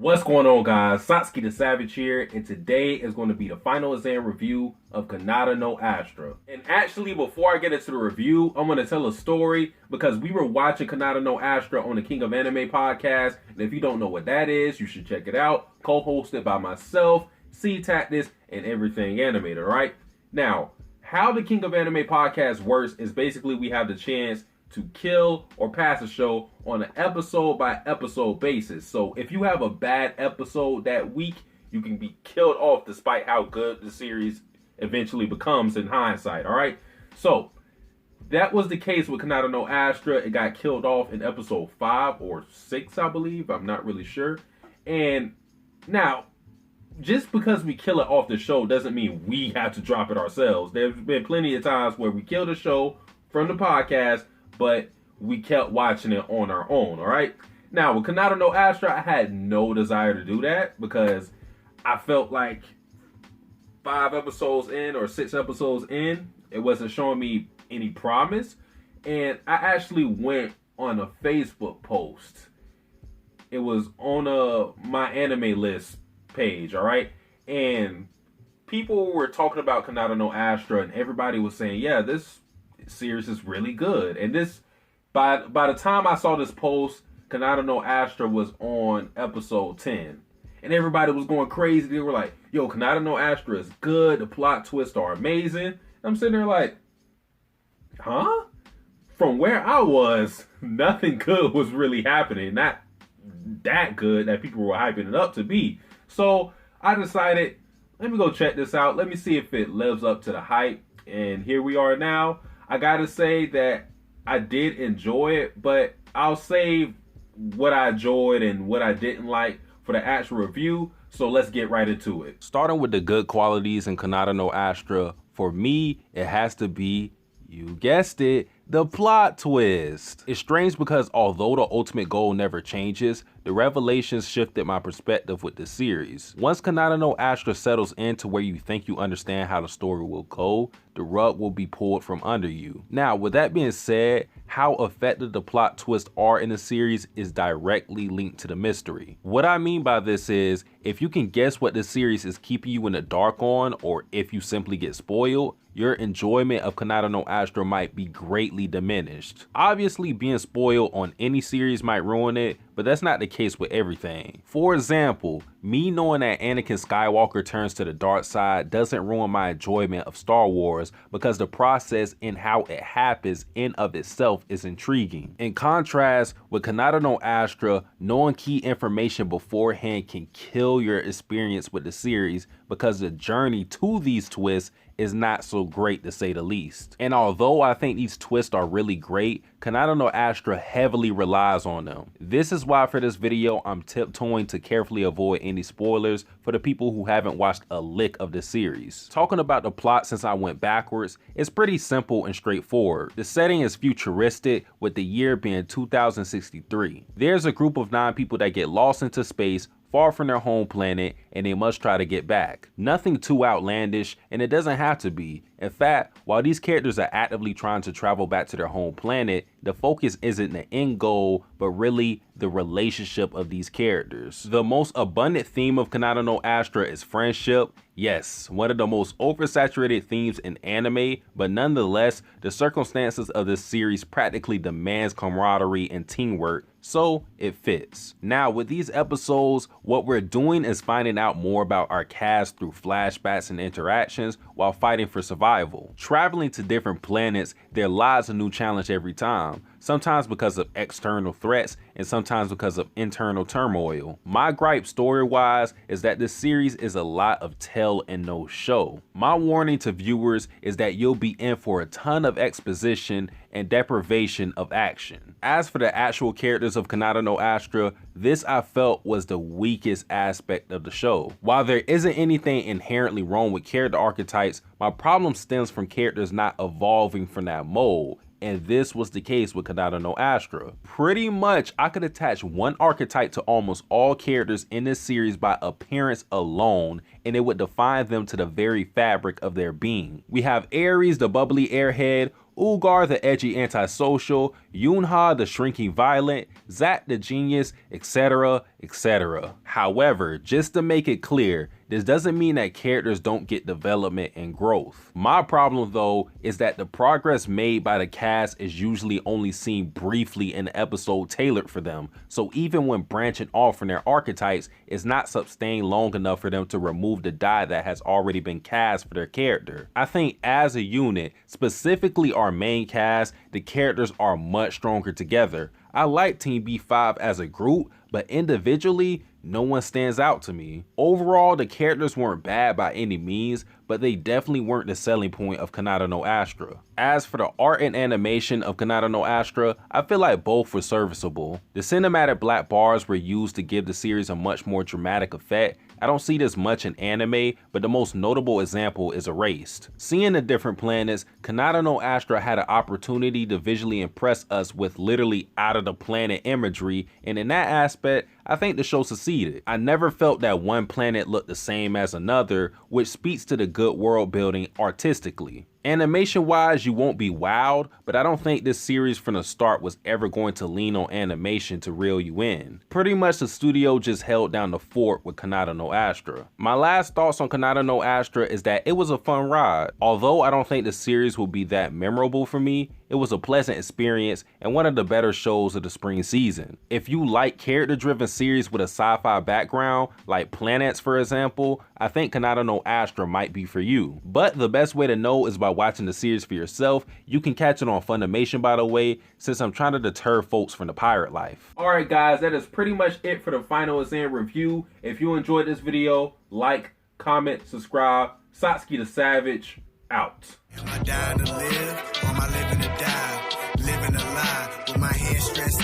What's going on, guys? Satsuki the Savage here, and today is going to be the final exam review of Kanata no Astra. And actually, before I get into the review, I'm going to tell a story because we were watching Kanata no Astra on the King of Anime podcast, and if you don't know what that is, you should check it out. Co-hosted by myself, SeaTactic, and everything animated, right? Now, how the King of Anime podcast works is basically we have the chance to kill or pass a show on an episode by episode basis. So if you have a bad episode that week, you can be killed off despite how good the series eventually becomes in hindsight, all right? So that was the case with Kanata no Astra. It got killed off in episode 5 or 6, I believe. I'm not really sure. And now, just because we kill it off the show doesn't mean we have to drop it ourselves. There's been plenty of times where we kill the show from the podcast, but we kept watching it on our own, all right? Now, with Kanata no Astra, I had no desire to do that because I felt like 5 episodes in or 6 episodes in, it wasn't showing me any promise. And I actually went on a Facebook post. It was on my anime list page, all right? And people were talking about Kanata no Astra, and everybody was saying, yeah, this series is really good. And this, by the time I saw this post, Kanata no Astra was on episode 10, and everybody was going crazy. They were like, yo, Kanata no Astra is good, the plot twists are amazing. I'm sitting there like, huh? From where I was, nothing good was really happening. Not that good that people were hyping it up to be. So I decided, let me go check this out. Let me see if it lives up to the hype. And here we are now. I gotta say that I did enjoy it, but I'll save what I enjoyed and what I didn't like for the actual review. So let's get right into it. Starting with the good qualities in Kanata no Astra, for me, it has to be, you guessed it, the plot twist. It's strange because although the ultimate goal never changes, the revelations shifted my perspective with the series. Once Kanata no Astra settles into where you think you understand how the story will go, the rug will be pulled from under you. Now, with that being said, how effective the plot twists are in the series is directly linked to the mystery. What I mean by this is, if you can guess what the series is keeping you in the dark on, or if you simply get spoiled, your enjoyment of Kanata no Astra might be greatly diminished. Obviously, being spoiled on any series might ruin it, but that's not the case with everything. For example, me knowing that Anakin Skywalker turns to the dark side doesn't ruin my enjoyment of Star Wars because the process and how it happens in of itself is intriguing. In contrast, with Kanata no Astra, knowing key information beforehand can kill your experience with the series because the journey to these twists is not so great, to say the least. And although I think these twists are really great, Kanata no Astra heavily relies on them. This is why for this video, I'm tiptoeing to carefully avoid any spoilers for the people who haven't watched a lick of the series. Talking about the plot since I went backwards, it's pretty simple and straightforward. The setting is futuristic, with the year being 2063. There's a group of 9 people that get lost into space far from their home planet, and they must try to get back. Nothing too outlandish, and it doesn't have to be. In fact, while these characters are actively trying to travel back to their home planet, the focus isn't the end goal, but really the relationship of these characters. The most abundant theme of Kanata no Astra is friendship. Yes, one of the most oversaturated themes in anime, but nonetheless, the circumstances of this series practically demands camaraderie and teamwork, so it fits. Now, with these episodes, what we're doing is finding out more about our cast through flashbacks and interactions while fighting for survival. Traveling to different planets, there lies a new challenge every time, sometimes because of external threats and sometimes because of internal turmoil. My gripe story-wise is that this series is a lot of tell and no show. My warning to viewers is that you'll be in for a ton of exposition and deprivation of action. As for the actual characters of Kanata no Astra, this I felt was the weakest aspect of the show. While there isn't anything inherently wrong with character archetypes, my problem stems from characters not evolving from that mold. And this was the case with Kanata no Astra. Pretty much, I could attach one archetype to almost all characters in this series by appearance alone, and it would define them to the very fabric of their being. We have Ares, the bubbly airhead, Ugar the edgy antisocial, Yunha the shrinking violent, Zat the genius, etc, etc. However, just to make it clear, this doesn't mean that characters don't get development and growth. My problem though is that the progress made by the cast is usually only seen briefly in the episode tailored for them, so even when branching off from their archetypes, it's not sustained long enough for them to remove the dye that has already been cast for their character. I think as a unit, specifically our main cast, the characters are much stronger together. I like Team B5 as a group, but individually, no one stands out to me. Overall, the characters weren't bad by any means, but they definitely weren't the selling point of Kanata no Astra. As for the art and animation of Kanata no Astra, I feel like both were serviceable. The cinematic black bars were used to give the series a much more dramatic effect. I don't see this much in anime, but the most notable example is Erased. Seeing the different planets, Kanata no Astra had an opportunity to visually impress us with literally out of the planet imagery, and in that aspect, I think the show succeeded. I never felt that one planet looked the same as another, which speaks to the good world building artistically. Animation wise, you won't be wowed, but I don't think this series from the start was ever going to lean on animation to reel you in. Pretty much the studio just held down the fort with Kanata no Astra. My last thoughts on Kanata no Astra is that it was a fun ride. Although I don't think the series will be that memorable for me, it was a pleasant experience and one of the better shows of the spring season. If you like character-driven series with a sci-fi background, like Planets for example, I think Kanata no Astra might be for you. But the best way to know is by watching the series for yourself. You can catch it on Funimation, by the way, since I'm trying to deter folks from the pirate life. Alright guys, that is pretty much it for the final exam review. If you enjoyed this video, like, comment, subscribe. Satsuki the Savage, out. Am I dying to live, or am I living to die? Living a lie, with my head stressed